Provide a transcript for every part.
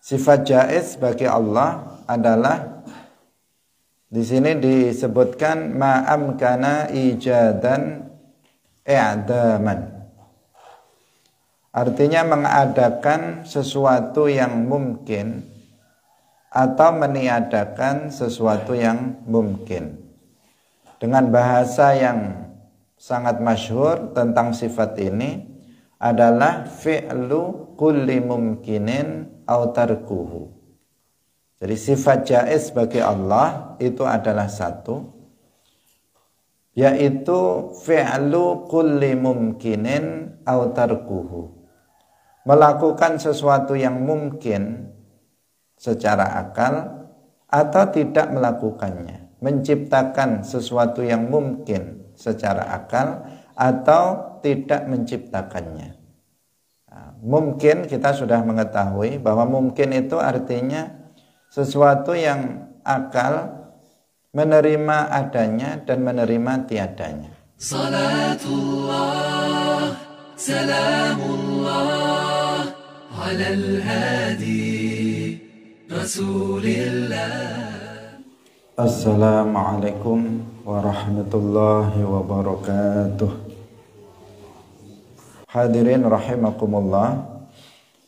Sifat jaiz bagi Allah adalah di sini disebutkan ma'amkana ijadan i'daman. Artinya mengadakan sesuatu yang mungkin atau meniadakan sesuatu yang mungkin. Dengan bahasa yang sangat masyhur tentang sifat ini adalah fi'lu kulli mumkinin au tarkuhu. Jadi sifat jaiz bagi Allah itu adalah satu, yaitu fi'lu kulli mumkinin au tarkuhu. Melakukan sesuatu yang mungkin secara akal atau tidak melakukannya. Menciptakan sesuatu yang mungkin secara akal atau tidak menciptakannya. Mungkin kita sudah mengetahui bahwa mungkin itu artinya sesuatu yang akal menerima adanya dan menerima tiadanya. Salatullah, salamullah, alal hadi, rasulillah. Assalamualaikum warahmatullahi wabarakatuh. Hadirin rahimakumullah,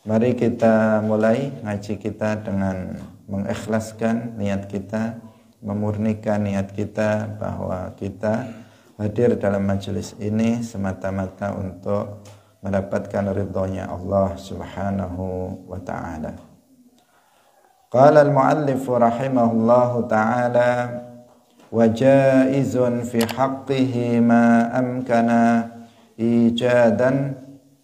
mari kita mulai ngaji kita dengan mengikhlaskan niat kita, memurnikan niat kita bahwa kita hadir dalam majelis ini semata-mata untuk mendapatkan ridhonya Allah Subhanahu wa ta'ala. Qala al-muallif rahimahullahu ta'ala wa jaizun fi haqqihi ma amkana ijadan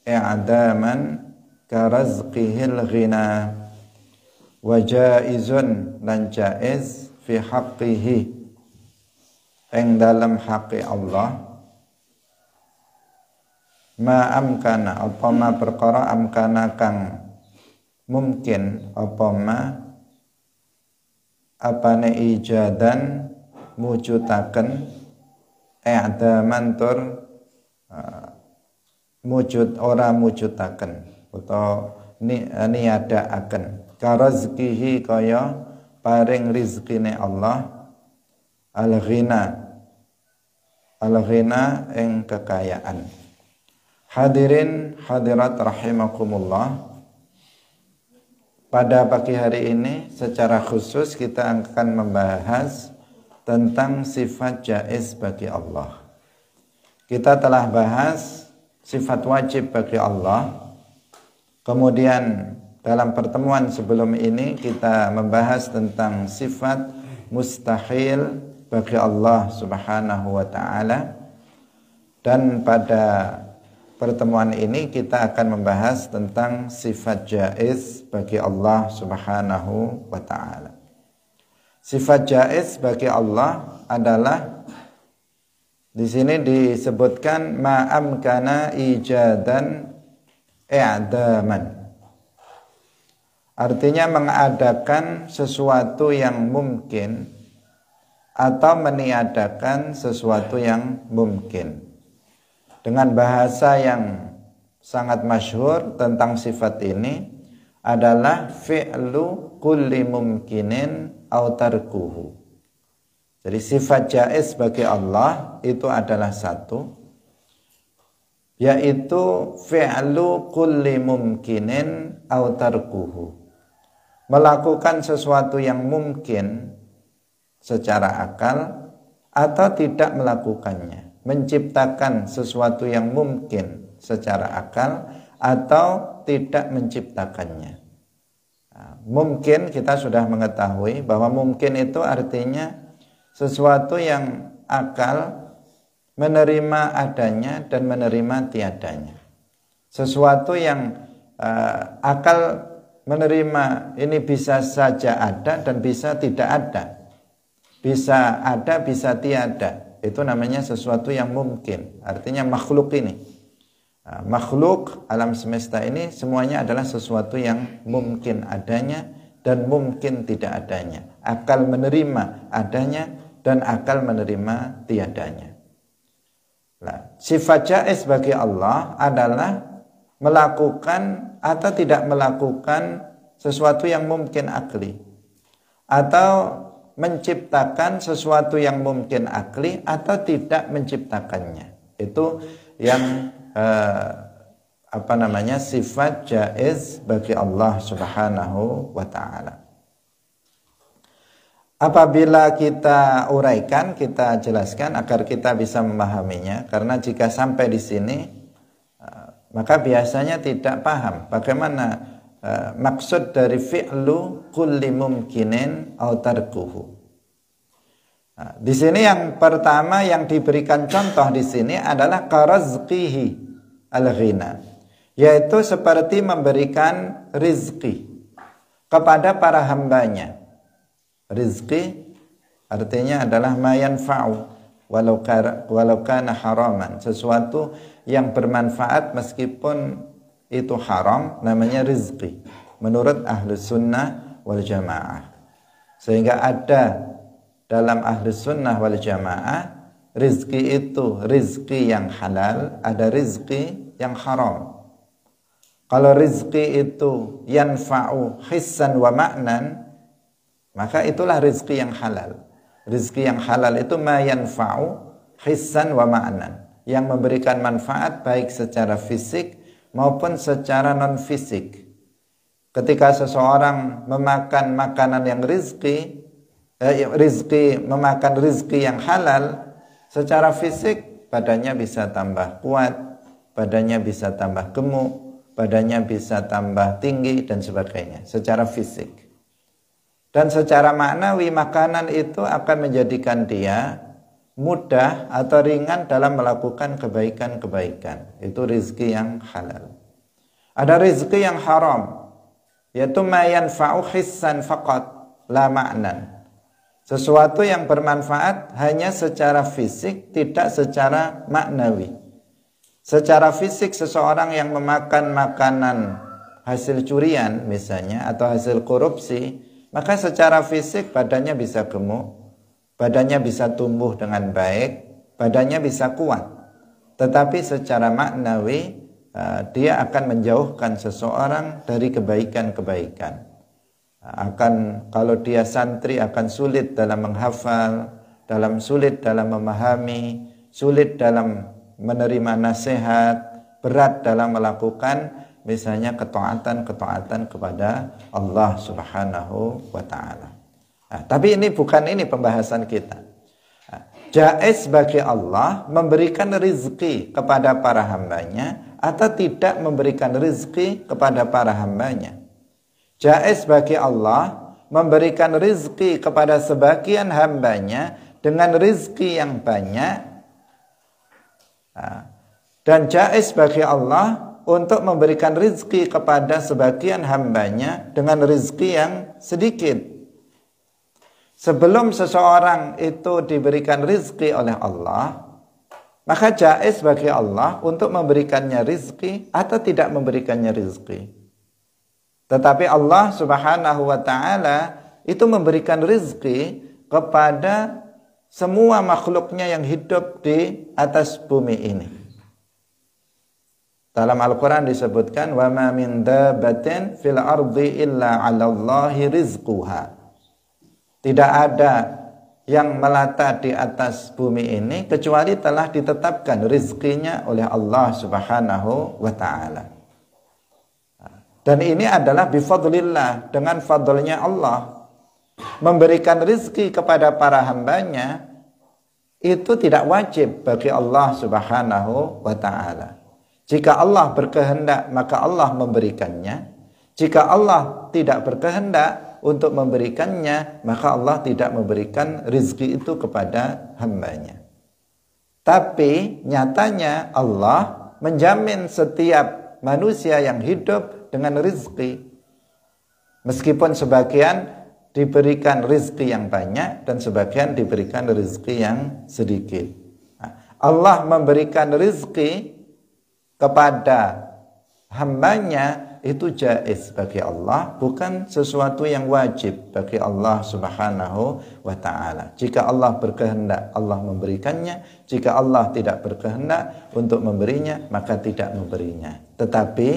i'daman karazqihil ghina. Wa jaizun lan jaiz fi haqqihi ing dalam haqqi Allah ma amkana apa ma perkara amkana kang mungkin apa ma apane ijadan mujudaken i'daman tur mujud ora mujudaken utawa niadaaken karazqihi kaya paring rizkine Allah al-ghina ing kekayaan. Hadirin hadirat rahimakumullah, pada pagi hari ini secara khusus kita akan membahas tentang sifat jaiz bagi Allah. Kita telah bahas sifat wajib bagi Allah. Kemudian dalam pertemuan sebelum ini kita membahas tentang sifat mustahil bagi Allah Subhanahu wa ta'ala. Dan pada pertemuan ini kita akan membahas tentang sifat jaiz bagi Allah Subhanahu wa ta'ala. Sifat jaiz bagi Allah adalah di sini disebutkan ma'amkana ijadan i'daman. Artinya mengadakan sesuatu yang mungkin atau meniadakan sesuatu yang mungkin. Dengan bahasa yang sangat masyhur tentang sifat ini adalah fi'lu kulli mumkinin au tarkuhu. Jadi sifat jaiz bagi Allah itu adalah satu, yaitu fi'lu kulli mumkinin au tarkuhu. Melakukan sesuatu yang mungkin secara akal atau tidak melakukannya. Menciptakan sesuatu yang mungkin secara akal atau tidak menciptakannya. Mungkin kita sudah mengetahui bahwa mungkin itu artinya sesuatu yang akal menerima adanya dan menerima tiadanya. Sesuatu yang akal menerima ini bisa saja ada dan bisa tidak ada. Bisa ada, bisa tiada. Itu namanya sesuatu yang mungkin. Artinya makhluk ini. Makhluk alam semesta ini semuanya adalah sesuatu yang mungkin adanya dan mungkin tidak adanya. Akal menerima adanya dan akal menerima tiadanya. Nah, sifat jaiz bagi Allah adalah melakukan atau tidak melakukan sesuatu yang mungkin akli, atau menciptakan sesuatu yang mungkin akli atau tidak menciptakannya. Itu yang sifat jaiz bagi Allah Subhanahu wa ta'ala. Apabila kita uraikan, kita jelaskan agar kita bisa memahaminya, karena jika sampai di sini maka biasanya tidak paham bagaimana maksud dari fi'lu kulli mumkinin au tarkuhu. Di sini yang pertama yang diberikan contoh di sini adalah karazqihi al-ghina, yaitu seperti memberikan rizki kepada para hambanya. Rizki artinya adalah ma yanfa'u walau kana haraman, sesuatu yang bermanfaat meskipun itu haram, namanya rizki menurut Ahlus Sunnah wal Jamaah. Sehingga ada dalam Ahlus Sunnah wal Jamaah rizki itu rizki yang halal, ada rizki yang haram. Kalau rizki itu yanfa'u hissan wa ma'nan, maka itulah rizki yang halal. Rizki yang halal itu ma yanfa'u hissan wa ma'nan, yang memberikan manfaat baik secara fisik maupun secara non fisik. Ketika seseorang memakan makanan yang memakan rizki yang halal, secara fisik badannya bisa tambah kuat, badannya bisa tambah gemuk, badannya bisa tambah tinggi dan sebagainya secara fisik. Dan secara maknawi makanan itu akan menjadikan dia mudah atau ringan dalam melakukan kebaikan-kebaikan. Itu rizki yang halal. Ada rizki yang haram, yaitu ma yanfa'u hissan faqat la ma'nan. Sesuatu yang bermanfaat hanya secara fisik, tidak secara maknawi. Secara fisik seseorang yang memakan makanan hasil curian misalnya atau hasil korupsi, maka secara fisik badannya bisa gemuk, badannya bisa tumbuh dengan baik, badannya bisa kuat. Tetapi secara maknawi dia akan menjauhkan seseorang dari kebaikan-kebaikan. Kalau dia santri akan sulit dalam menghafal, sulit dalam memahami, sulit dalam menerima nasihat, berat dalam melakukan misalnya ketaatan kepada Allah Subhanahu wa ta'ala. Tapi bukan ini pembahasan kita. Jaiz bagi Allah memberikan rizki kepada para hambanya atau tidak memberikan rizki kepada para hambanya. Jaiz bagi Allah memberikan rizki kepada sebagian hambanya dengan rizki yang banyak, dan jaiz bagi Allah untuk memberikan rizki kepada sebagian hambanya dengan rizki yang sedikit. Sebelum seseorang itu diberikan rizki oleh Allah, maka jaiz bagi Allah untuk memberikannya rizki atau tidak memberikannya rizki. Tetapi Allah Subhanahu wa ta'ala itu memberikan rizki kepada semua makhluknya yang hidup di atas bumi ini. Dalam Al-Quran disebutkan wa ma min dabbatin fil ardi illa 'ala Allahi rizquha. Tidak ada yang melata di atas bumi ini kecuali telah ditetapkan rizkinya oleh Allah Subhanahu wa ta'ala. Dan ini adalah bifadlillah, dengan fadlnya Allah. Memberikan rizki kepada para hambanya itu tidak wajib bagi Allah Subhanahu wa ta'ala. Jika Allah berkehendak maka Allah memberikannya. Jika Allah tidak berkehendak untuk memberikannya, maka Allah tidak memberikan rizki itu kepada hambanya. Tapi nyatanya Allah menjamin setiap manusia yang hidup dengan rizki. Meskipun sebagian diberikan rizki yang banyak dan sebagian diberikan rizki yang sedikit. Allah memberikan rizki kepada hambanya itu jaiz bagi Allah, bukan sesuatu yang wajib bagi Allah Subhanahu wa ta'ala. Jika Allah berkehendak, Allah memberikannya. Jika Allah tidak berkehendak untuk memberinya, maka tidak memberinya. Tetapi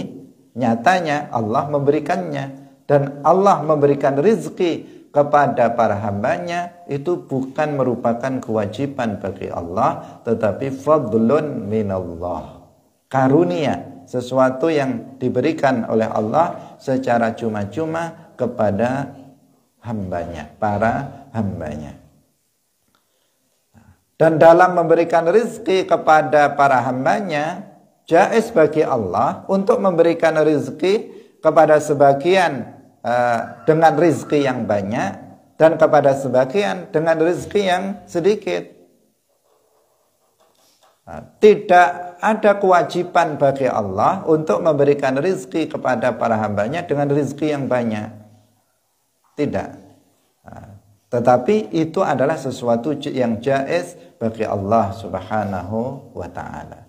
nyatanya Allah memberikannya. dan Allah memberikan rizki kepada para hambanya, itu bukan merupakan kewajiban bagi Allah, tetapi fadlun minallah, karunia, sesuatu yang diberikan oleh Allah secara cuma-cuma kepada hambanya, para hambanya. Dan dalam memberikan rizki kepada para hambanya, jaiz bagi Allah untuk memberikan rizki kepada sebagian dengan rizki yang banyak, dan kepada sebagian dengan rizki yang sedikit. Tidak ada kewajiban bagi Allah untuk memberikan rizki kepada para hambanya dengan rizki yang banyak. Tidak. Tetapi itu adalah sesuatu yang jaiz bagi Allah subhanahu wa ta'ala.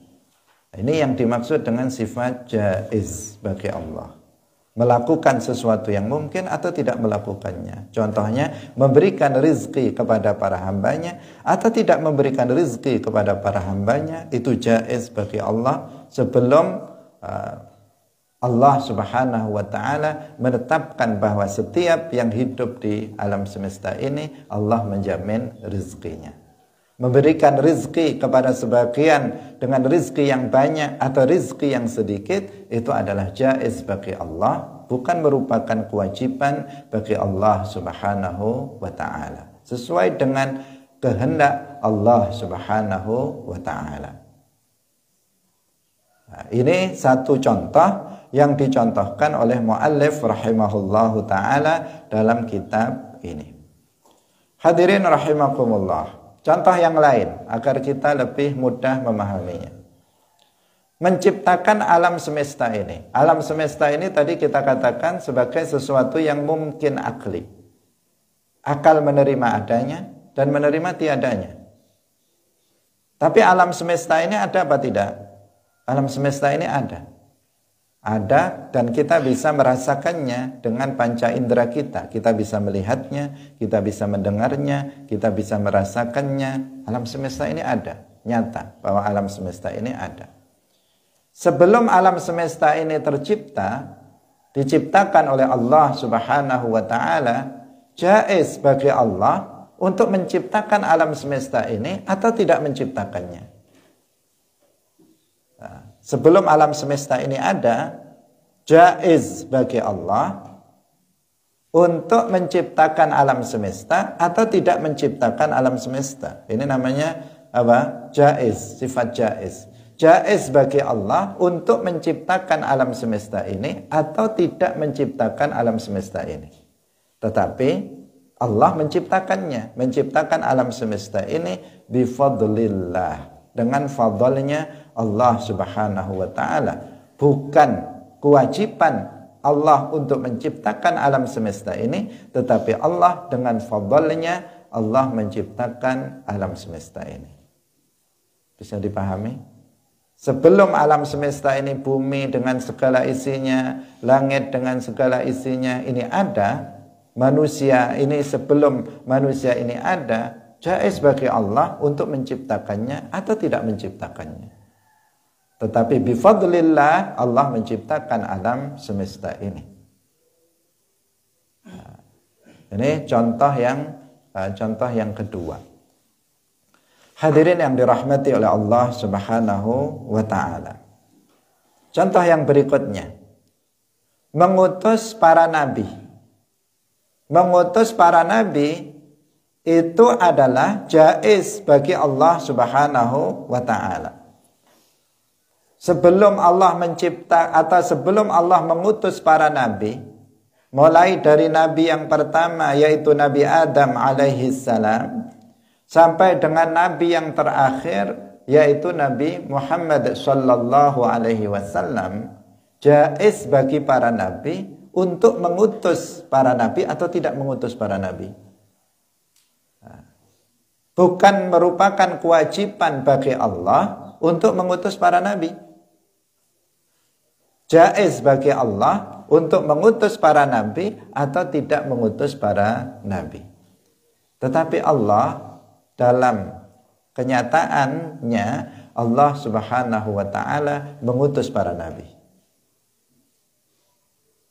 Ini yang dimaksud dengan sifat jaiz bagi Allah. Melakukan sesuatu yang mungkin atau tidak melakukannya. Contohnya memberikan rizki kepada para hambanya atau tidak memberikan rizki kepada para hambanya, itu jaiz bagi Allah sebelum Allah subhanahu wa ta'ala menetapkan bahwa setiap yang hidup di alam semesta ini Allah menjamin rizkinya. Memberikan rizki kepada sebagian dengan rizki yang banyak atau rizki yang sedikit, itu adalah jaiz bagi Allah, bukan merupakan kewajiban bagi Allah subhanahu wa ta'ala, sesuai dengan kehendak Allah subhanahu wa ta'ala. Nah, ini satu contoh yang dicontohkan oleh muallif rahimahullahu ta'ala dalam kitab ini. Hadirin rahimakumullah. Contoh yang lain agar kita lebih mudah memahaminya. Menciptakan alam semesta ini. Alam semesta ini tadi kita katakan sebagai sesuatu yang mungkin akli. Akal menerima adanya dan menerima tiadanya. Tapi alam semesta ini ada apa tidak? Alam semesta ini ada. Ada, dan kita bisa merasakannya dengan panca indera kita. Kita bisa melihatnya, kita bisa mendengarnya, kita bisa merasakannya. Alam semesta ini ada, nyata bahwa alam semesta ini ada. Sebelum alam semesta ini tercipta, diciptakan oleh Allah subhanahu wa ta'ala, jaiz bagi Allah untuk menciptakan alam semesta ini atau tidak menciptakannya. Sebelum alam semesta ini ada, jaiz bagi Allah untuk menciptakan alam semesta atau tidak menciptakan alam semesta. Ini namanya apa? Jaiz, sifat jaiz. Jaiz bagi Allah untuk menciptakan alam semesta ini atau tidak menciptakan alam semesta ini. Tetapi Allah menciptakan alam semesta ini bifadlillah, dengan fadlnya Allah subhanahu wa ta'ala. Bukan kewajiban Allah untuk menciptakan alam semesta ini, tetapi Allah dengan fadlnya Allah menciptakan alam semesta ini. Bisa dipahami? Sebelum alam semesta ini, bumi dengan segala isinya, langit dengan segala isinya ini ada, manusia ini sebelum manusia ini ada, jaiz bagi Allah untuk menciptakannya atau tidak menciptakannya. Tetapi bifadlillah Allah menciptakan alam semesta ini. Nah, ini contoh yang kedua. Hadirin yang dirahmati oleh Allah subhanahu wa ta'ala. Contoh yang berikutnya. Mengutus para nabi. Mengutus para nabi itu adalah jaiz bagi Allah subhanahu wa ta'ala. Sebelum Allah mencipta atau sebelum Allah mengutus para nabi, mulai dari nabi yang pertama yaitu Nabi Adam alaihi salam sampai dengan nabi yang terakhir yaitu Nabi Muhammad sallallahu alaihi wasallam, jaiz bagi para nabi untuk mengutus para nabi atau tidak mengutus para nabi. Bukan merupakan kewajiban bagi Allah untuk mengutus para nabi. Jaiz bagi Allah untuk mengutus para nabi atau tidak mengutus para nabi. Tetapi Allah dalam kenyataannya Allah subhanahu wa ta'ala mengutus para nabi.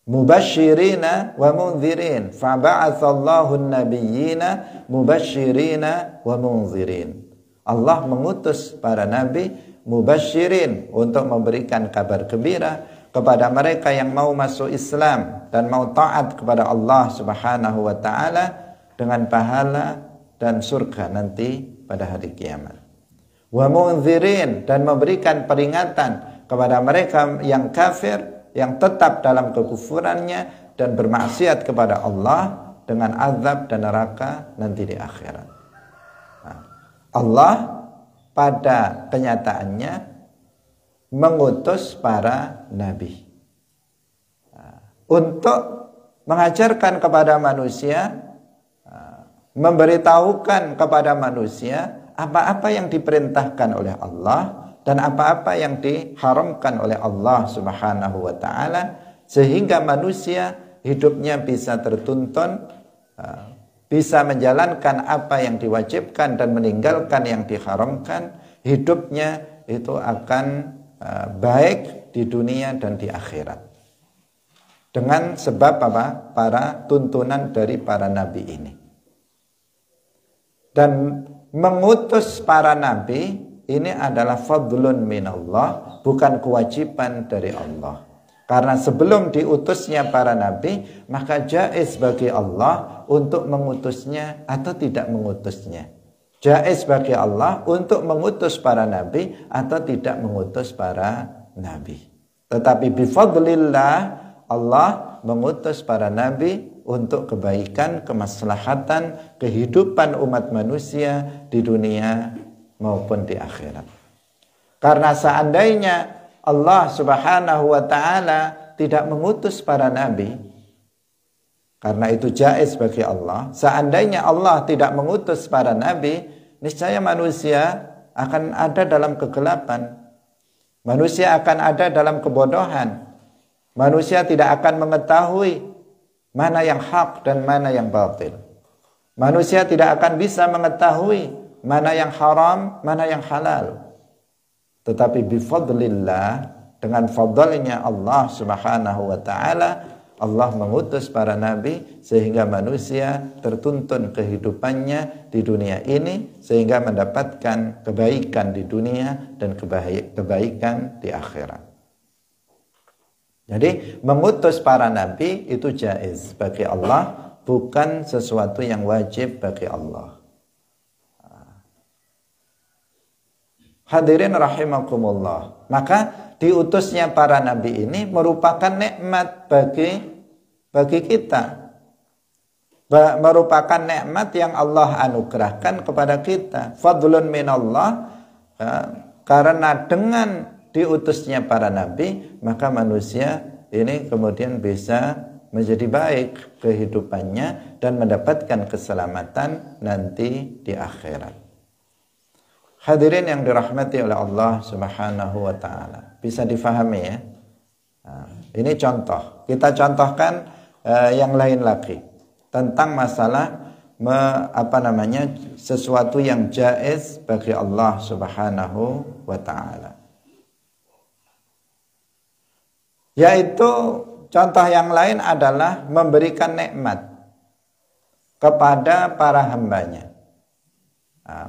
Mubasyirina wa munzirin. Faba'atsallahu an-nabiyyina mubasyirina wa munzirin. Allah mengutus para nabi mubasyirin untuk memberikan kabar gembira kepada mereka yang mau masuk Islam dan mau taat kepada Allah Subhanahu wa taala dengan pahala dan surga nanti pada hari kiamat. Wa munzirin, dan memberikan peringatan kepada mereka yang kafir, yang tetap dalam kekufurannya dan bermaksiat kepada Allah dengan azab dan neraka nanti di akhirat. Nah, Allah pada kenyataannya mengutus para nabi untuk mengajarkan kepada manusia, memberitahukan kepada manusia apa-apa yang diperintahkan oleh Allah dan apa-apa yang diharamkan oleh Allah Subhanahu wa taala, sehingga manusia hidupnya bisa tertuntun, bisa menjalankan apa yang diwajibkan dan meninggalkan yang diharamkan. Hidupnya itu akan baik di dunia dan di akhirat. Dengan sebab apa? Para tuntunan dari para nabi ini. Dan mengutus para nabi ini adalah fadlun minallah, bukan kewajiban dari Allah. Karena sebelum diutusnya para nabi, maka jaiz bagi Allah untuk mengutusnya atau tidak mengutusnya. Jaiz bagi Allah untuk mengutus para nabi atau tidak mengutus para nabi. Tetapi bifadlillah, Allah mengutus para nabi untuk kebaikan, kemaslahatan, kehidupan umat manusia di dunia maupun di akhirat. Karena seandainya Allah Subhanahu wa taala tidak mengutus para nabi, karena itu jaiz bagi Allah, seandainya Allah tidak mengutus para nabi, niscaya manusia akan ada dalam kegelapan. Manusia akan ada dalam kebodohan. Manusia tidak akan mengetahui mana yang hak dan mana yang batil. Manusia tidak akan bisa mengetahui mana yang haram, mana yang halal. Tetapi bifadlillah, dengan fadlnya Allah Subhanahu wa taala, Allah mengutus para nabi sehingga manusia tertuntun kehidupannya di dunia ini sehingga mendapatkan kebaikan di dunia dan kebaikan di akhirat. Jadi mengutus para nabi itu jaiz bagi Allah, bukan sesuatu yang wajib bagi Allah. Hadirin rahimakumullah. Maka diutusnya para nabi ini merupakan nikmat bagi kita. Merupakan nikmat yang Allah anugerahkan kepada kita. Fadlun minallah. Karena dengan diutusnya para nabi, maka manusia ini kemudian bisa menjadi baik kehidupannya dan mendapatkan keselamatan nanti di akhirat. Hadirin yang dirahmati oleh Allah Subhanahu wa taala. Bisa difahami ya? Nah, ini contoh. Kita contohkan yang lain lagi tentang masalah sesuatu yang jaiz bagi Allah Subhanahu wa taala. Yaitu contoh yang lain adalah memberikan nikmat kepada para hambanya.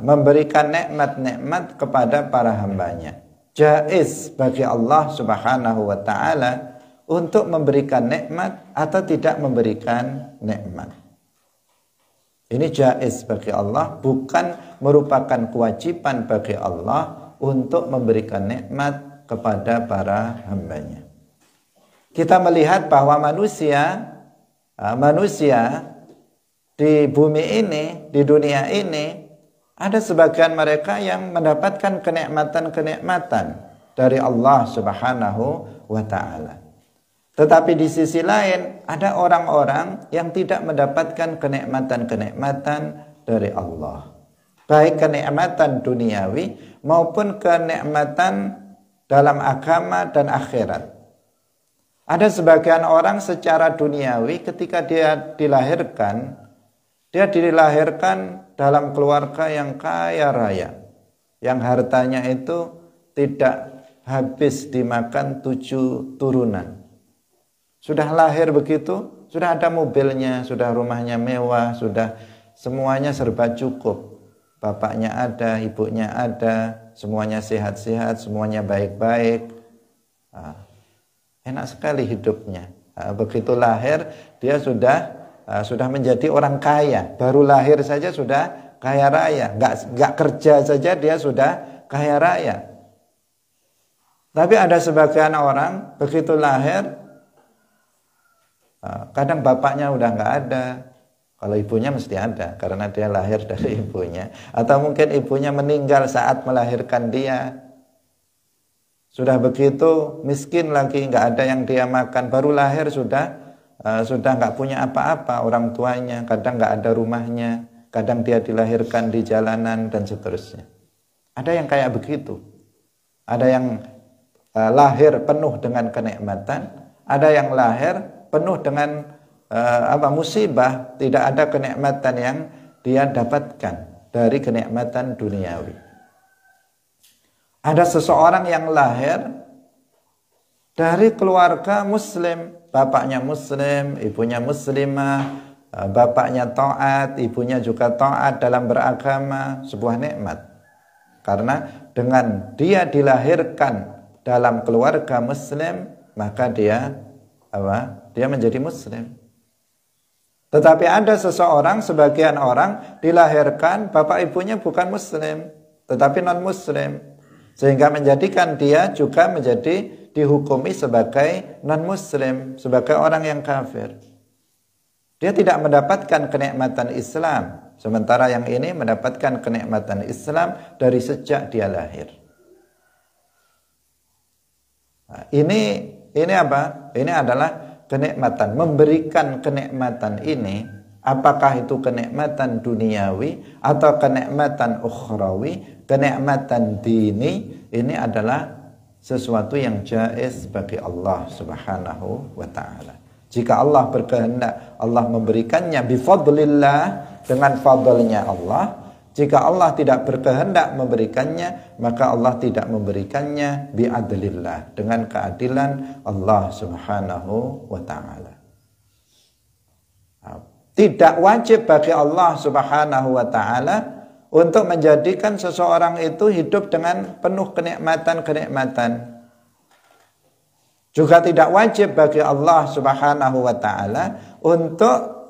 Memberikan nikmat-nikmat kepada para hambanya. Jaiz bagi Allah Subhanahu wa taala untuk memberikan nikmat atau tidak memberikan nikmat. Ini jaiz bagi Allah, bukan merupakan kewajiban bagi Allah untuk memberikan nikmat kepada para hambanya. Kita melihat bahwa manusia di bumi ini, di dunia ini, ada sebagian mereka yang mendapatkan kenikmatan-kenikmatan dari Allah Subhanahu wa taala. Tetapi di sisi lain ada orang-orang yang tidak mendapatkan kenikmatan-kenikmatan dari Allah. Baik kenikmatan duniawi maupun kenikmatan dalam agama dan akhirat. Ada sebagian orang secara duniawi ketika dia dilahirkan dalam keluarga yang kaya raya, yang hartanya itu tidak habis dimakan 7 turunan. Sudah lahir begitu, sudah ada mobilnya, sudah rumahnya mewah, sudah semuanya serba cukup. Bapaknya ada, ibunya ada, semuanya sehat-sehat, semuanya baik-baik. Enak sekali hidupnya. Begitu lahir, dia sudah menjadi orang kaya. Baru lahir saja sudah kaya raya. Nggak kerja saja dia sudah kaya raya. Tapi ada sebagian orang begitu lahir, kadang bapaknya udah nggak ada. Kalau ibunya mesti ada karena dia lahir dari ibunya. Atau mungkin ibunya meninggal saat melahirkan dia. Sudah begitu miskin lagi, nggak ada yang dia makan. Baru lahir sudah nggak punya apa-apa orang tuanya. Kadang nggak ada rumahnya. Kadang dia dilahirkan di jalanan dan seterusnya. Ada yang kayak begitu. Ada yang lahir penuh dengan kenikmatan. Ada yang lahir penuh dengan musibah, tidak ada kenikmatan yang dia dapatkan dari kenikmatan duniawi. Ada seseorang yang lahir dari keluarga muslim, bapaknya muslim, ibunya muslimah, bapaknya taat, ibunya juga taat dalam beragama, sebuah nikmat. Karena dengan dia dilahirkan dalam keluarga muslim, maka dia menjadi muslim. Tetapi ada sebagian orang dilahirkan bapak ibunya bukan muslim, tetapi non muslim, sehingga menjadikan dia juga dihukumi sebagai non muslim, sebagai orang yang kafir. Dia tidak mendapatkan kenikmatan Islam, sementara yang ini mendapatkan kenikmatan Islam dari sejak dia lahir. Ini apa? Ini adalah kenikmatan. Memberikan kenikmatan ini, apakah itu kenikmatan duniawi atau kenikmatan ukhrawi, kenikmatan dini, ini adalah sesuatu yang jaiz bagi Allah Subhanahu wa ta'ala. Jika Allah berkehendak, Allah memberikannya bifadlillah, dengan fadlnya Allah. Jika Allah tidak berkehendak memberikannya, maka Allah tidak memberikannya bi'adlillah, dengan keadilan Allah Subhanahu wa ta'ala. Tidak wajib bagi Allah Subhanahu wa ta'ala untuk menjadikan seseorang itu hidup dengan penuh kenikmatan-kenikmatan. Juga tidak wajib bagi Allah Subhanahu wa ta'ala untuk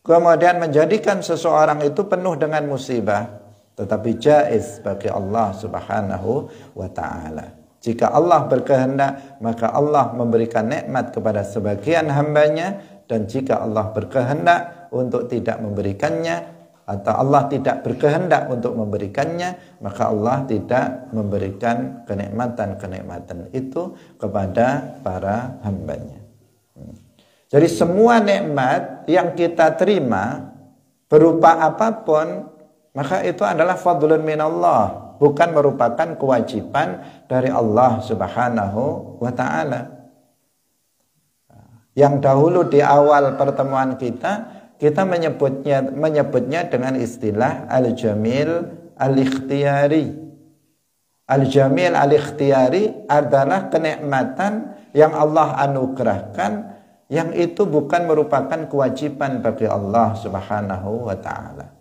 kemudian menjadikan seseorang itu penuh dengan musibah. Tetapi jaiz bagi Allah Subhanahu wa ta'ala. Jika Allah berkehendak, maka Allah memberikan nikmat kepada sebagian hambanya. Dan jika Allah berkehendak untuk tidak memberikannya, atau Allah tidak berkehendak untuk memberikannya, maka Allah tidak memberikan kenikmatan-kenikmatan itu kepada para hambanya. Jadi semua nikmat yang kita terima berupa apapun, maka itu adalah fadlun minallah, bukan merupakan kewajiban dari Allah Subhanahu wa ta'ala. Yang dahulu di awal pertemuan kita menyebutnya dengan istilah al-jamil al-ikhtiyari. Al-jamil al-ikhtiyari adalah kenikmatan yang Allah anugerahkan, yang itu bukan merupakan kewajiban bagi Allah Subhanahu wa ta'ala.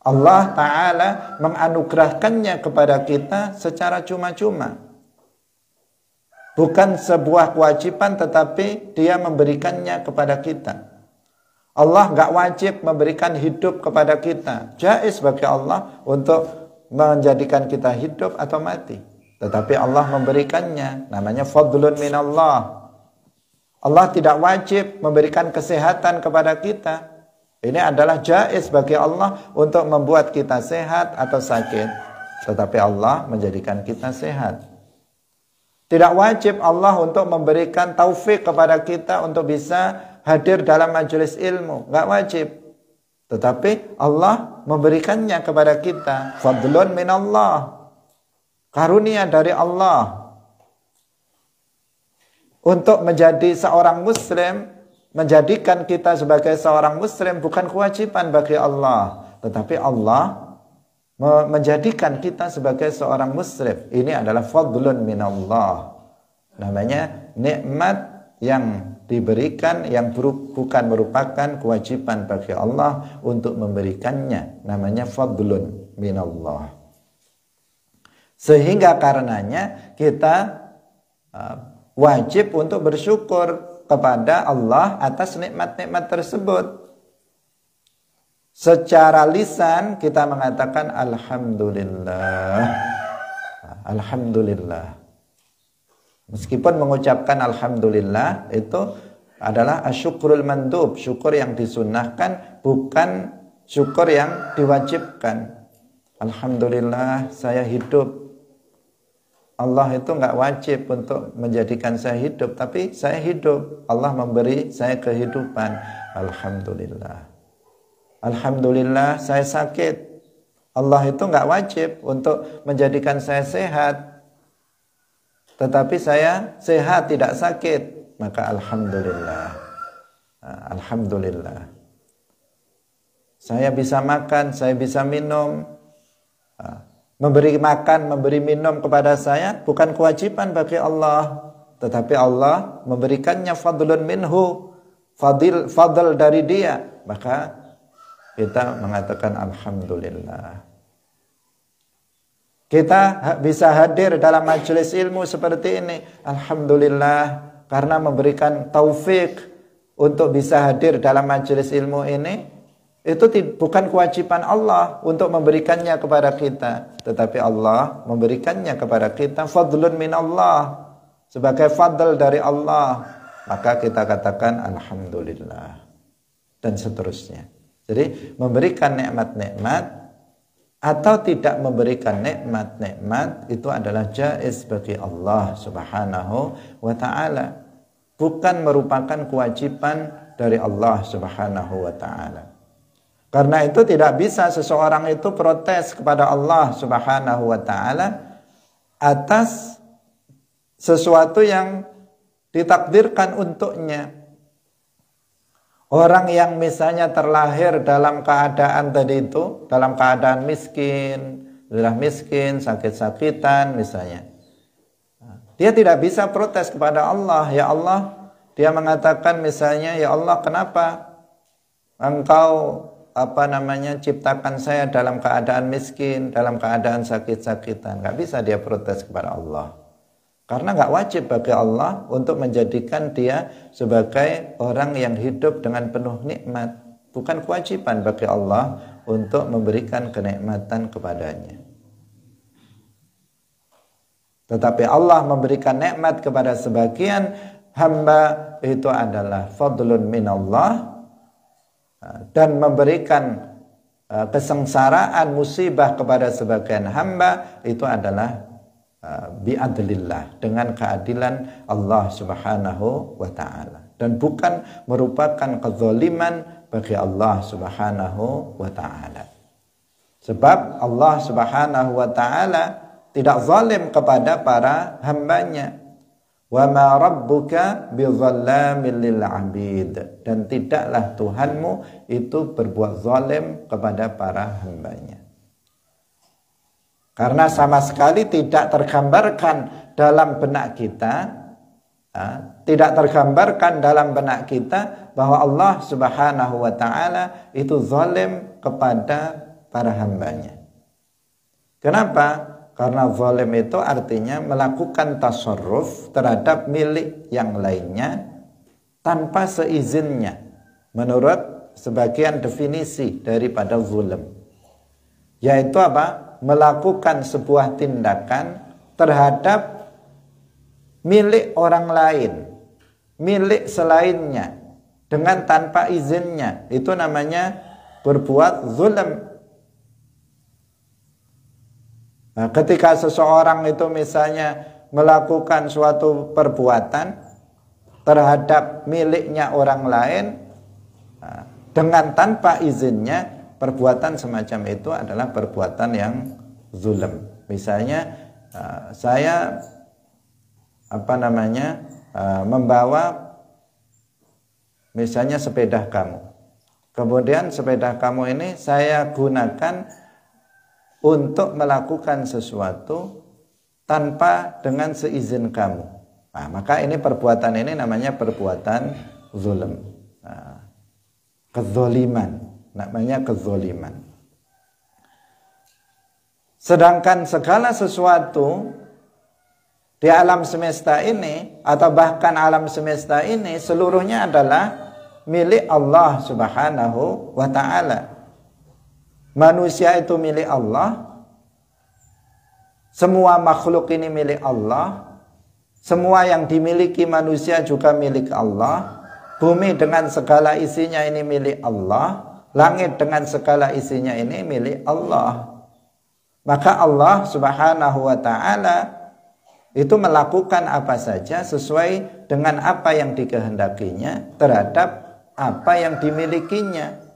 Allah ta'ala menganugerahkannya kepada kita secara cuma-cuma. Bukan sebuah kewajiban, tetapi dia memberikannya kepada kita. Allah nggak wajib memberikan hidup kepada kita. Jaiz bagi Allah untuk menjadikan kita hidup atau mati. Tetapi Allah memberikannya, namanya fadlun minallah. Allah tidak wajib memberikan kesehatan kepada kita. Ini adalah jaiz bagi Allah untuk membuat kita sehat atau sakit. Tetapi Allah menjadikan kita sehat. Tidak wajib Allah untuk memberikan taufik kepada kita untuk bisa hadir dalam majelis ilmu. Nggak wajib. Tetapi Allah memberikannya kepada kita. Fadlun minallah. Karunia dari Allah. Untuk menjadi seorang muslim, menjadikan kita sebagai seorang muslim bukan kewajiban bagi Allah, tetapi Allah menjadikan kita sebagai seorang muslim. Ini adalah fadlun minallah. Namanya nikmat yang diberikan yang bukan merupakan kewajiban bagi Allah untuk memberikannya, namanya fadlun minallah. Sehingga karenanya kita wajib untuk bersyukur kepada Allah atas nikmat-nikmat tersebut. Secara lisan kita mengatakan alhamdulillah. Alhamdulillah. Meskipun mengucapkan alhamdulillah itu adalah asyukrul mandub, syukur yang disunnahkan, bukan syukur yang diwajibkan. Alhamdulillah saya hidup. Allah itu nggak wajib untuk menjadikan saya hidup, tapi saya hidup. Allah memberi saya kehidupan. Alhamdulillah. Alhamdulillah saya sakit. Allah itu nggak wajib untuk menjadikan saya sehat, tetapi saya sehat tidak sakit, maka alhamdulillah. Alhamdulillah. Saya bisa makan, saya bisa minum. Memberi makan, memberi minum kepada saya bukan kewajiban bagi Allah, tetapi Allah memberikannya fadlun minhu, fadl dari Dia, maka kita mengatakan alhamdulillah. Kita bisa hadir dalam majelis ilmu seperti ini, alhamdulillah, karena memberikan taufik untuk bisa hadir dalam majelis ilmu ini. Itu bukan kewajiban Allah untuk memberikannya kepada kita, tetapi Allah memberikannya kepada kita fadlun minallah, sebagai fadl dari Allah, maka kita katakan alhamdulillah, dan seterusnya. Jadi memberikan nikmat-nikmat atau tidak memberikan nikmat-nikmat itu adalah jaiz bagi Allah Subhanahu wa ta'ala, bukan merupakan kewajiban dari Allah Subhanahu wa ta'ala. Karena itu tidak bisa seseorang itu protes kepada Allah Subhanahu wa ta'ala atas sesuatu yang ditakdirkan untuknya. Orang yang misalnya terlahir dalam keadaan tadi itu, dalam keadaan miskin, sakit-sakitan misalnya, dia tidak bisa protes kepada Allah. Ya Allah, dia mengatakan misalnya, ya Allah, kenapa Engkau ciptakan saya dalam keadaan miskin, dalam keadaan sakit-sakitan. Gak bisa dia protes kepada Allah, karena gak wajib bagi Allah untuk menjadikan dia sebagai orang yang hidup dengan penuh nikmat. Bukan kewajiban bagi Allah untuk memberikan kenikmatan kepadanya. Tetapi Allah memberikan nikmat kepada sebagian hamba, itu adalah fadlun minallah, dan memberikan kesengsaraan, musibah kepada sebagian hamba, itu adalah bi'adlillah, dengan keadilan Allah Subhanahu wa ta'ala, dan bukan merupakan kezaliman bagi Allah Subhanahu wa ta'ala. Sebab Allah Subhanahu wa ta'ala tidak zalim kepada para hambanya. Wa ma rabbuka bizallamin lil 'abid, dan tidaklah Tuhanmu itu berbuat zalim kepada para hambanya. Karena sama sekali tidak tergambarkan dalam benak kita, tidak tergambarkan dalam benak kita bahwa Allah Subhanahu wa ta'ala itu zalim kepada para hambanya. Kenapa? Karena zalim itu artinya melakukan tasarruf terhadap milik yang lainnya tanpa seizinnya, menurut sebagian definisi daripada zulm. Yaitu apa? Melakukan sebuah tindakan terhadap milik orang lain, milik selainnya, dengan tanpa izinnya. Itu namanya berbuat zulm. Nah, ketika seseorang itu misalnya melakukan suatu perbuatan terhadap miliknya orang lain dengan tanpa izinnya, perbuatan semacam itu adalah perbuatan yang zulm. Misalnya saya membawa misalnya sepeda kamu, kemudian sepeda kamu ini saya gunakan untuk melakukan sesuatu tanpa dengan seizin kamu. Nah, maka ini perbuatan ini namanya perbuatan zulm. Nah, kezoliman, namanya kezoliman. Sedangkan segala sesuatu di alam semesta ini atau bahkan alam semesta ini seluruhnya adalah milik Allah Subhanahu wa ta'ala. Manusia itu milik Allah. Semua makhluk ini milik Allah. Semua yang dimiliki manusia juga milik Allah. Bumi dengan segala isinya ini milik Allah. Langit dengan segala isinya ini milik Allah. Maka Allah Subhanahu wa ta'ala itu melakukan apa saja sesuai dengan apa yang dikehendakinya terhadap apa yang dimilikinya.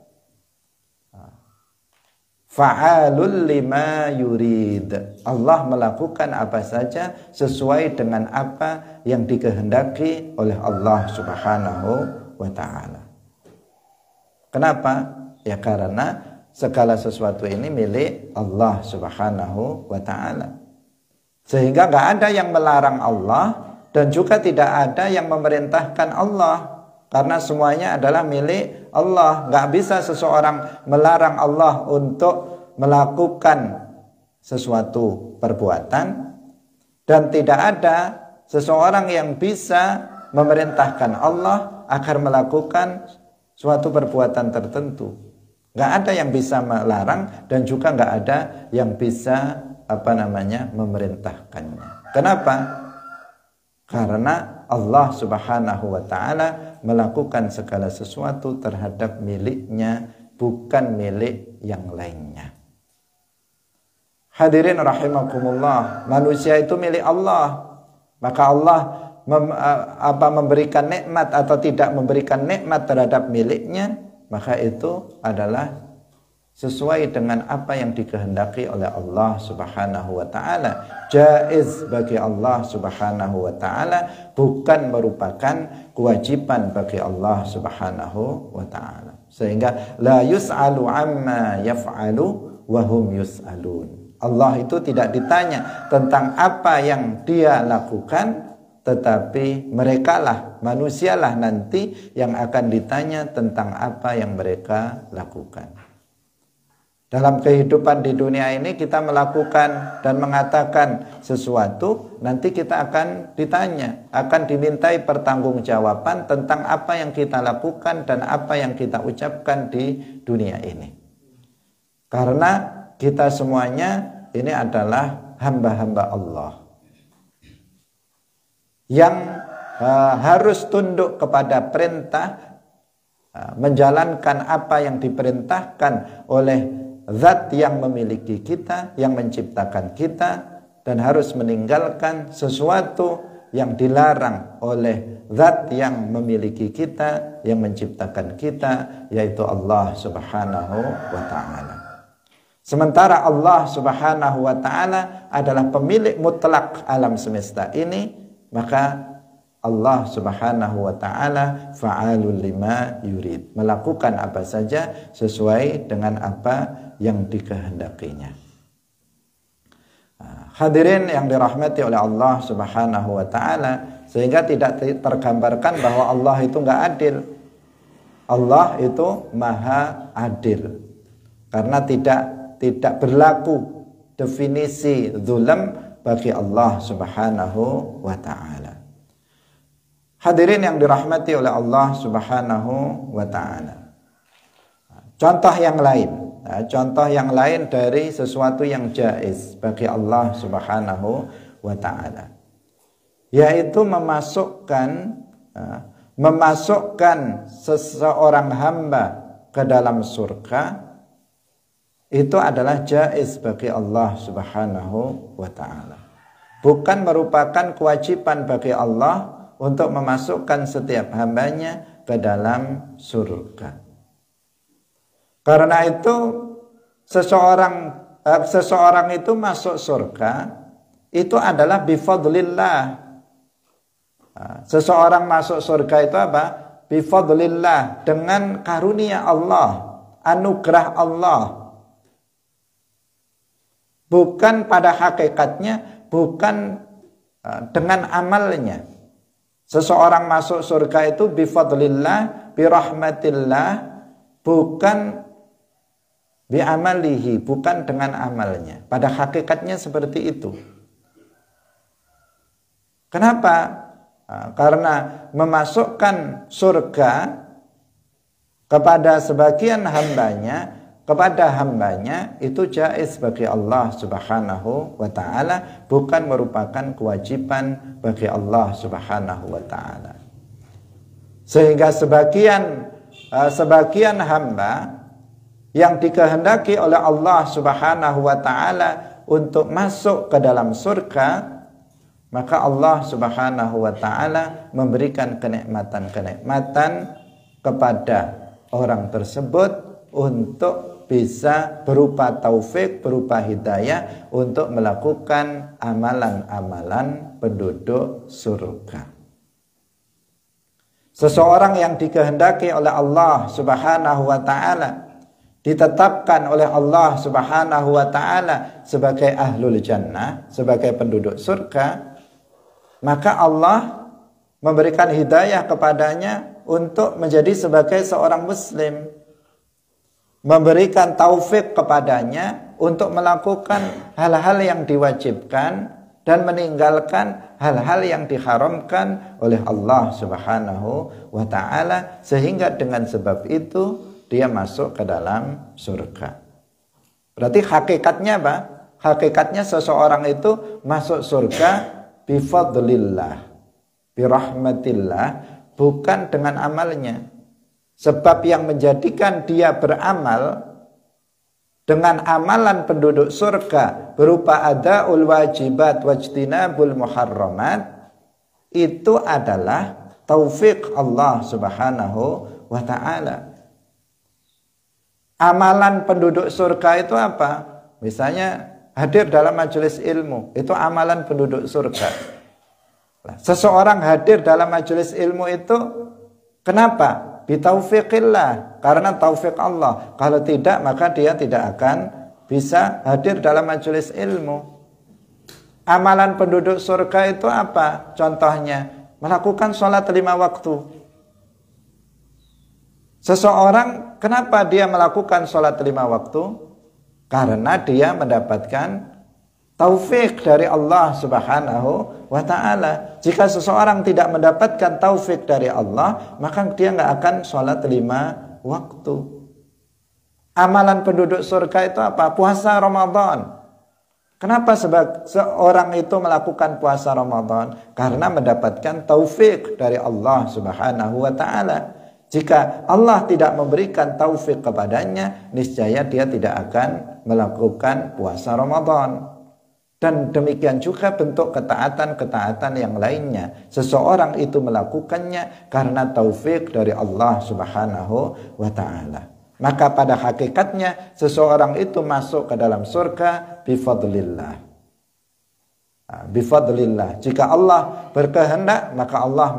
Fa'alul lima yurid. Allah melakukan apa saja sesuai dengan apa yang dikehendaki oleh Allah Subhanahu wa ta'ala. Kenapa? Ya karena segala sesuatu ini milik Allah Subhanahu wa ta'ala. Sehingga nggak ada yang melarang Allah dan juga tidak ada yang memerintahkan Allah, karena semuanya adalah milik Allah. Nggak bisa seseorang melarang Allah untuk melakukan sesuatu perbuatan, dan tidak ada seseorang yang bisa memerintahkan Allah agar melakukan suatu perbuatan tertentu. Nggak ada yang bisa melarang dan juga nggak ada yang bisa memerintahkannya. Kenapa? Karena Allah Subhanahu wa ta'ala melakukan segala sesuatu terhadap miliknya, bukan milik yang lainnya. Hadirin rahimakumullah, manusia itu milik Allah. Maka Allah memberikan nikmat atau tidak memberikan nikmat terhadap miliknya, maka itu adalah sesuai dengan apa yang dikehendaki oleh Allah Subhanahu wa ta'ala. Jaiz bagi Allah Subhanahu wa ta'ala, bukan merupakan kewajiban bagi Allah Subhanahu wa ta'ala. Sehingga la yus'alu amma yaf'alu wa hum yus'alun. Allah itu tidak ditanya tentang apa yang dia lakukan, tetapi merekalah, manusialah nanti yang akan ditanya tentang apa yang mereka lakukan. Dalam kehidupan di dunia ini kita melakukan dan mengatakan sesuatu, nanti kita akan ditanya, akan dimintai pertanggungjawaban tentang apa yang kita lakukan dan apa yang kita ucapkan di dunia ini. Karena kita semuanya ini adalah hamba-hamba Allah yang harus tunduk kepada perintah, menjalankan apa yang diperintahkan oleh Zat yang memiliki kita, yang menciptakan kita, dan harus meninggalkan sesuatu yang dilarang oleh Zat yang memiliki kita, yang menciptakan kita, yaitu Allah Subhanahu wa ta'ala. Sementara Allah Subhanahu wa ta'ala adalah pemilik mutlak alam semesta ini, maka Allah Subhanahu wa ta'ala fa'alul lima yurid, melakukan apa saja sesuai dengan apa yang dikehendakinya. Hadirin yang dirahmati oleh Allah Subhanahu wa ta'ala, sehingga tidak tergambarkan bahwa Allah itu enggak adil. Allah itu maha adil. Karena tidak berlaku definisi zulam bagi Allah Subhanahu wa ta'ala. Hadirin yang dirahmati oleh Allah Subhanahu wa ta'ala. Contoh yang lain dari sesuatu yang jaiz bagi Allah Subhanahu wa ta'ala, yaitu memasukkan seseorang hamba ke dalam surga. Itu adalah jaiz bagi Allah Subhanahu wa ta'ala. Bukan merupakan kewajiban bagi Allah untuk memasukkan setiap hambanya ke dalam surga. Karena itu seseorang itu masuk surga itu adalah bifadlillah. Seseorang masuk surga itu apa? Bifadlillah, dengan karunia Allah, anugerah Allah. Bukan pada hakikatnya, bukan dengan amalnya. Seseorang masuk surga itu bifadlillah, birahmatillah, bukan bi'amalihi, bukan dengan amalnya. Pada hakikatnya seperti itu. Kenapa? Karena memasukkan surga kepada sebagian hambanya itu jaiz bagi Allah Subhanahu wa ta'ala, bukan merupakan kewajiban bagi Allah Subhanahu wa ta'ala. Sehingga sebagian hamba yang dikehendaki oleh Allah Subhanahu wa ta'ala untuk masuk ke dalam surga, maka Allah Subhanahu wa ta'ala memberikan kenikmatan-kenikmatan kepada orang tersebut untuk bisa berupa taufik, berupa hidayah untuk melakukan amalan-amalan penduduk surga. Seseorang yang dikehendaki oleh Allah Subhanahu wa ta'ala, ditetapkan oleh Allah Subhanahu wa ta'ala sebagai ahlul jannah, sebagai penduduk surga, maka Allah memberikan hidayah kepadanya untuk menjadi sebagai seorang muslim, memberikan taufik kepadanya untuk melakukan hal-hal yang diwajibkan dan meninggalkan hal-hal yang diharamkan oleh Allah Subhanahu wa ta'ala, sehingga dengan sebab itu dia masuk ke dalam surga. Berarti hakikatnya apa? Hakikatnya seseorang itu masuk surga bifadlillah, birahmatillah, bukan dengan amalnya. Sebab yang menjadikan dia beramal dengan amalan penduduk surga berupa adaul wajibat wajtinabul muharramat, itu adalah taufik Allah Subhanahu wa ta'ala. Amalan penduduk surga itu apa? Misalnya hadir dalam majelis ilmu, itu amalan penduduk surga. Seseorang hadir dalam majelis ilmu itu kenapa? Bitaufiqillah, karena taufik Allah. Kalau tidak, maka dia tidak akan bisa hadir dalam majelis ilmu. Amalan penduduk surga itu apa? Contohnya, melakukan sholat 5 waktu. Seseorang, kenapa dia melakukan sholat 5 waktu? Karena dia mendapatkan taufik dari Allah Subhanahu wa ta'ala. Jika seseorang tidak mendapatkan taufik dari Allah, maka dia nggak akan sholat 5 waktu. Amalan penduduk surga itu apa? Puasa Ramadan. Kenapa seorang itu melakukan puasa Ramadan? Karena mendapatkan taufik dari Allah Subhanahu wa ta'ala. Jika Allah tidak memberikan taufik kepadanya, niscaya dia tidak akan melakukan puasa Ramadan. Dan demikian juga bentuk ketaatan-ketaatan yang lainnya. Seseorang itu melakukannya karena taufik dari Allah Subhanahu wa ta'ala. Maka pada hakikatnya seseorang itu masuk ke dalam surga bifadlillah. Bifadlillah. Jika Allah berkehendak, maka Allah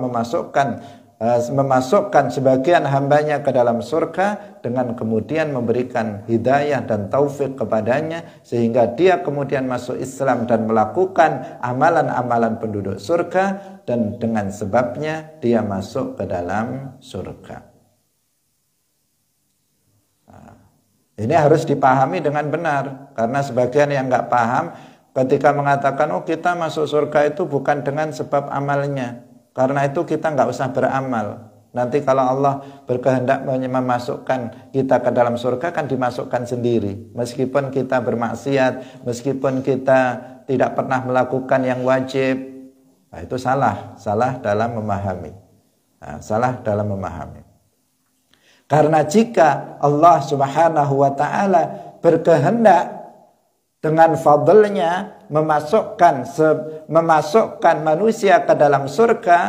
memasukkan sebagian hambanya ke dalam surga dengan kemudian memberikan hidayah dan taufik kepadanya, sehingga dia kemudian masuk Islam dan melakukan amalan-amalan penduduk surga, dan dengan sebabnya dia masuk ke dalam surga. Ini harus dipahami dengan benar, karena sebagian yang nggak paham ketika mengatakan, oh kita masuk surga itu bukan dengan sebab amalnya, karena itu kita nggak usah beramal. Nanti kalau Allah berkehendak memasukkan kita ke dalam surga, kan dimasukkan sendiri. Meskipun kita bermaksiat, meskipun kita tidak pernah melakukan yang wajib, nah itu salah dalam memahami. Salah dalam memahami. Karena jika Allah Subhanahu wa ta'ala berkehendak dengan fadlnya memasukkan manusia ke dalam surga,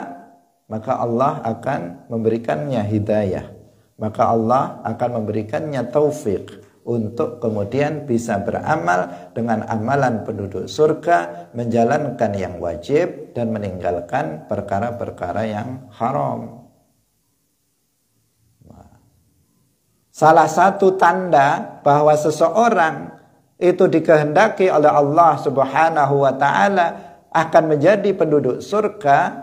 maka Allah akan memberikannya hidayah, maka Allah akan memberikannya taufik untuk kemudian bisa beramal dengan amalan penduduk surga, menjalankan yang wajib dan meninggalkan perkara-perkara yang haram. Salah satu tanda bahwa seseorang itu dikehendaki oleh Allah Subhanahu wa ta'ala akan menjadi penduduk surga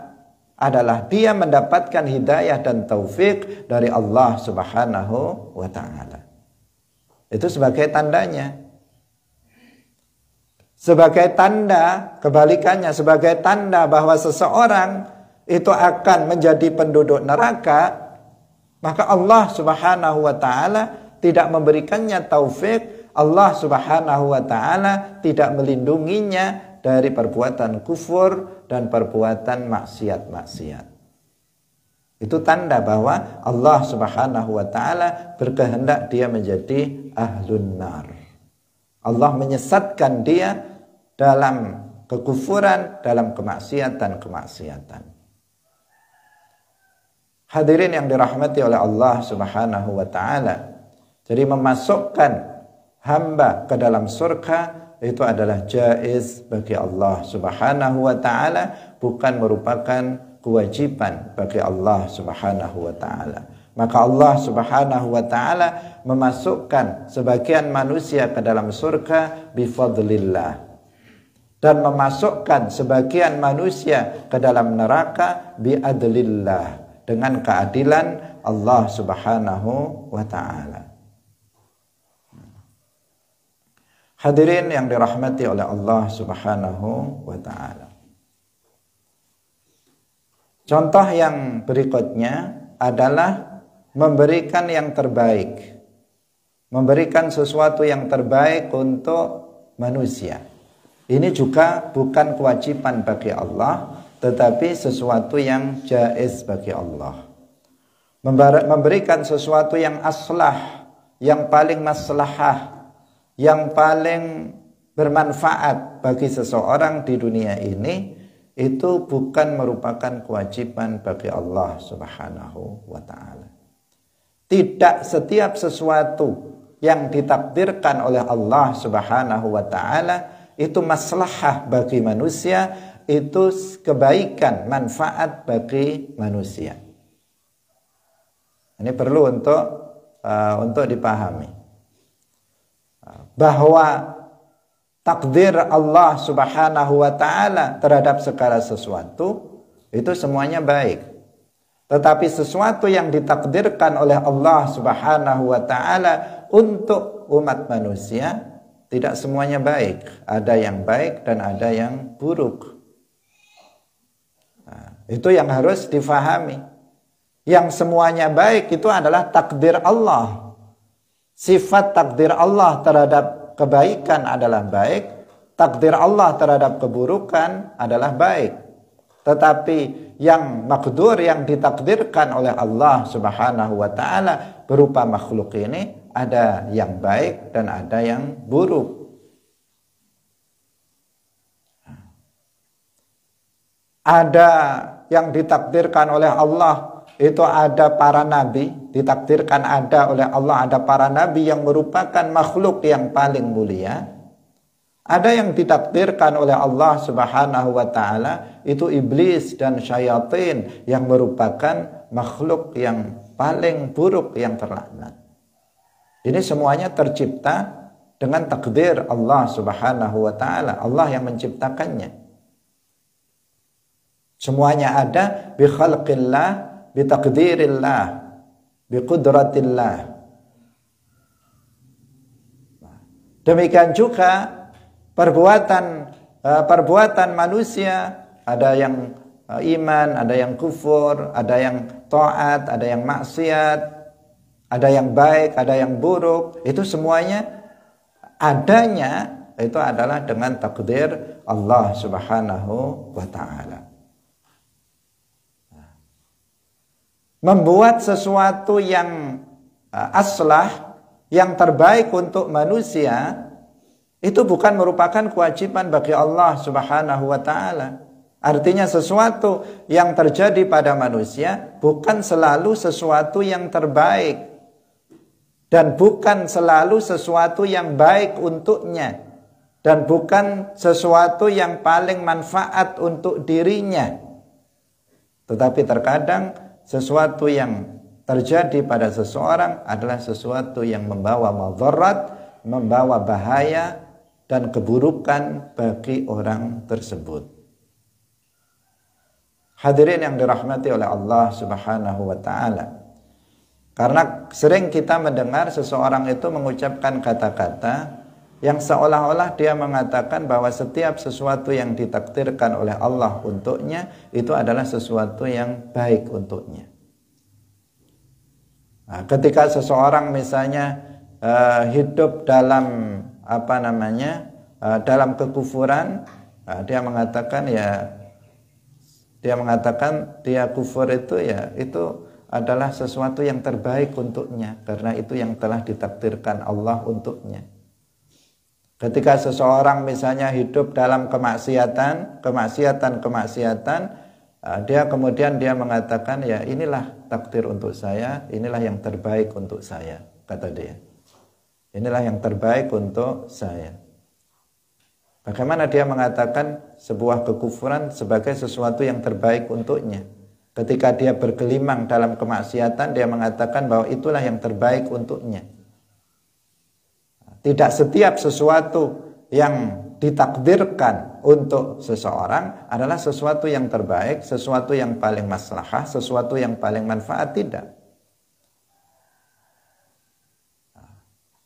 adalah dia mendapatkan hidayah dan taufik dari Allah Subhanahu wa ta'ala. Itu sebagai tandanya. Sebagai tanda, kebalikannya, sebagai tanda bahwa seseorang itu akan menjadi penduduk neraka, maka Allah Subhanahu wa ta'ala tidak memberikannya taufik, Allah Subhanahu wa ta'ala tidak melindunginya dari perbuatan kufur dan perbuatan maksiat-maksiat. Itu tanda bahwa Allah Subhanahu wa ta'ala berkehendak dia menjadi ahlun nar. Allah menyesatkan dia dalam kekufuran, dalam kemaksiatan-kemaksiatan. Hadirin yang dirahmati oleh Allah Subhanahu wa ta'ala. Jadi memasukkan hamba ke dalam surga itu adalah jaiz bagi Allah Subhanahu wa ta'ala, bukan merupakan kewajiban bagi Allah Subhanahu wa ta'ala. Maka Allah Subhanahu wa ta'ala memasukkan sebagian manusia ke dalam surga bifadlillah, dan memasukkan sebagian manusia ke dalam neraka biadlillah, dengan keadilan Allah Subhanahu wa ta'ala. Hadirin yang dirahmati oleh Allah Subhanahu wa ta'ala. Contoh yang berikutnya adalah memberikan yang terbaik. Memberikan sesuatu yang terbaik untuk manusia. Ini juga bukan kewajiban bagi Allah, tetapi sesuatu yang jaiz bagi Allah. Memberikan sesuatu yang aslah, yang paling maslahah, yang paling bermanfaat bagi seseorang di dunia ini, itu bukan merupakan kewajiban bagi Allah Subhanahu wa ta'ala. Tidak setiap sesuatu yang ditakdirkan oleh Allah Subhanahu wa ta'ala itu maslahah bagi manusia, itu kebaikan, manfaat bagi manusia. Ini perlu untuk dipahami bahwa takdir Allah Subhanahu wa ta'ala terhadap segala sesuatu itu semuanya baik. Tetapi sesuatu yang ditakdirkan oleh Allah Subhanahu wa ta'ala untuk umat manusia tidak semuanya baik. Ada yang baik dan ada yang buruk. Nah, itu yang harus difahami. Yang semuanya baik itu adalah takdir Allah. Sifat takdir Allah terhadap kebaikan adalah baik, takdir Allah terhadap keburukan adalah baik. Tetapi yang makdur, yang ditakdirkan oleh Allah Subhanahu wa ta'ala berupa makhluk ini, ada yang baik dan ada yang buruk. Ada yang ditakdirkan oleh Allah, itu ada para nabi, ditakdirkan ada oleh Allah ada para nabi yang merupakan makhluk yang paling mulia. Ada yang ditakdirkan oleh Allah Subhanahu wa ta'ala itu iblis dan syayatin yang merupakan makhluk yang paling buruk, yang terlaknat. Ini semuanya tercipta dengan takdir Allah Subhanahu wa ta'ala. Allah yang menciptakannya. Semuanya ada bi khalqillah, bi taqdirillah, bi qudratillah. Demikian juga perbuatan manusia, ada yang iman, ada yang kufur, ada yang taat, ada yang maksiat, ada yang baik, ada yang buruk. Itu semuanya adanya itu adalah dengan takdir Allah Subhanahu wa ta'ala. Membuat sesuatu yang aslah, yang terbaik untuk manusia, itu bukan merupakan kewajiban bagi Allah Subhanahu wa ta'ala. Artinya sesuatu yang terjadi pada manusia bukan selalu sesuatu yang terbaik, dan bukan selalu sesuatu yang baik untuknya, dan bukan sesuatu yang paling manfaat untuk dirinya. Tetapi terkadang sesuatu yang terjadi pada seseorang adalah sesuatu yang membawa madarat, membawa bahaya dan keburukan bagi orang tersebut. Hadirin yang dirahmati oleh Allah Subhanahu wa taala. Karena sering kita mendengar seseorang itu mengucapkan kata-kata yang seolah-olah dia mengatakan bahwa setiap sesuatu yang ditakdirkan oleh Allah untuknya itu adalah sesuatu yang baik untuknya. Nah, ketika seseorang misalnya hidup dalam dalam kekufuran, dia mengatakan dia kufur itu adalah sesuatu yang terbaik untuknya karena itu yang telah ditakdirkan Allah untuknya. Ketika seseorang misalnya hidup dalam kemaksiatan, dia kemudian mengatakan inilah takdir untuk saya, inilah yang terbaik untuk saya, kata dia. Inilah yang terbaik untuk saya. Bagaimana dia mengatakan sebuah kekufuran sebagai sesuatu yang terbaik untuknya? Ketika dia bergelimang dalam kemaksiatan, dia mengatakan bahwa itulah yang terbaik untuknya. Tidak setiap sesuatu yang ditakdirkan untuk seseorang adalah sesuatu yang terbaik, sesuatu yang paling maslahah, sesuatu yang paling manfaat, tidak.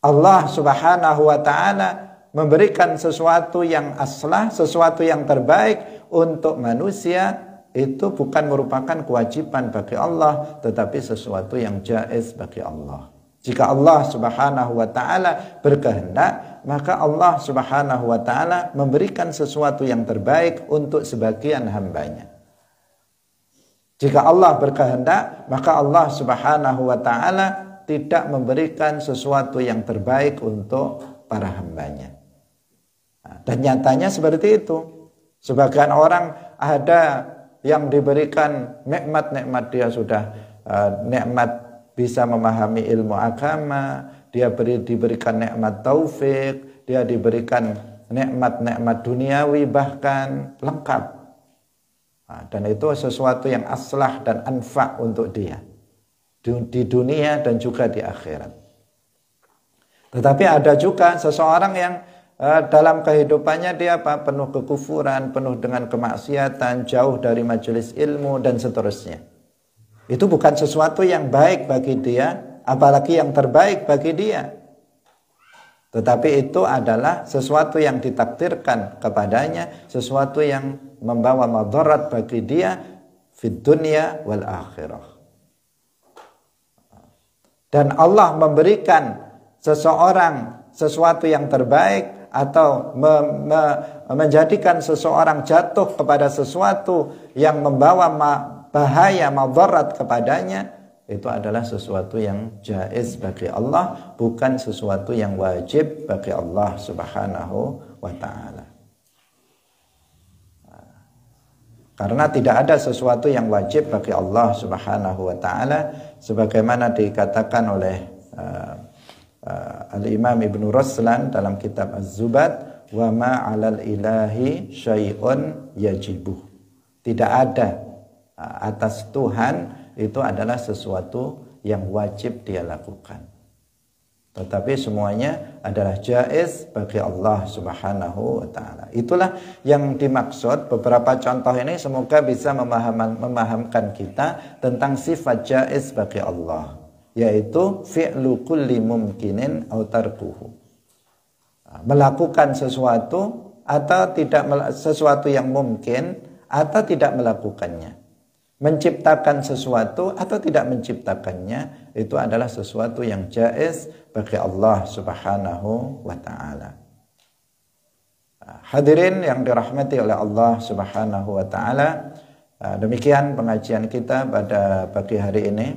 Allah Subhanahu wa ta'ala memberikan sesuatu yang aslah, sesuatu yang terbaik untuk manusia. Itu bukan merupakan kewajiban bagi Allah, tetapi sesuatu yang jaiz bagi Allah. Jika Allah Subhanahu wa ta'ala berkehendak, maka Allah Subhanahu wa ta'ala memberikan sesuatu yang terbaik untuk sebagian hambanya. Jika Allah berkehendak, maka Allah Subhanahu wa ta'ala tidak memberikan sesuatu yang terbaik untuk para hambanya. Dan nyatanya seperti itu. Sebagian orang ada yang diberikan nikmat-nikmat, dia sudah nikmat bisa memahami ilmu agama, dia diberikan nikmat taufik, dia diberikan nikmat-nikmat duniawi bahkan lengkap. Dan itu sesuatu yang aslah dan anfa' untuk dia di dunia dan juga di akhirat. Tetapi ada juga seseorang yang dalam kehidupannya dia penuh kekufuran, penuh dengan kemaksiatan, jauh dari majelis ilmu dan seterusnya. Itu bukan sesuatu yang baik bagi dia, apalagi yang terbaik bagi dia. Tetapi itu adalah sesuatu yang ditakdirkan kepadanya, sesuatu yang membawa madarat bagi dia fid dunya wal akhirah. Dan Allah memberikan seseorang sesuatu yang terbaik atau menjadikan seseorang jatuh kepada sesuatu yang membawa bahaya, madarat kepadanya, itu adalah sesuatu yang jaiz bagi Allah, bukan sesuatu yang wajib bagi Allah Subhanahu wa ta'ala. Karena tidak ada sesuatu yang wajib bagi Allah Subhanahu wa ta'ala, sebagaimana dikatakan oleh Al-Imam Ibn Ruslan dalam kitab Az-Zubad, wa ma 'alal ilahi syai'un yajibuh. Tidak ada atas Tuhan itu adalah sesuatu yang wajib dia lakukan. Tetapi semuanya adalah jaiz bagi Allah Subhanahu wa ta'ala. Itulah yang dimaksud. Beberapa contoh ini semoga bisa memahamkan kita tentang sifat jaiz bagi Allah, yaitu fi'lu kulli mumkinin aw tarkuhu. Melakukan sesuatu atau tidak, sesuatu yang mungkin atau tidak melakukannya. Menciptakan sesuatu atau tidak menciptakannya, itu adalah sesuatu yang jaiz bagi Allah Subhanahu wa ta'ala. Hadirin yang dirahmati oleh Allah Subhanahu wa ta'ala, demikian pengajian kita pada pagi hari ini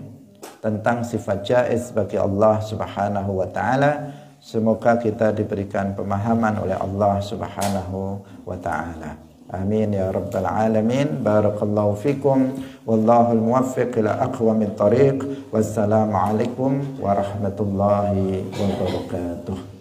tentang sifat jaiz bagi Allah Subhanahu wa ta'ala. Semoga kita diberikan pemahaman oleh Allah Subhanahu wa ta'ala. Amin ya rabbal alamin. Barakallahu fikum. Wallahul muwaffiq ila aqwamit thariq. Wassalamu alaikum warahmatullahi wabarakatuh.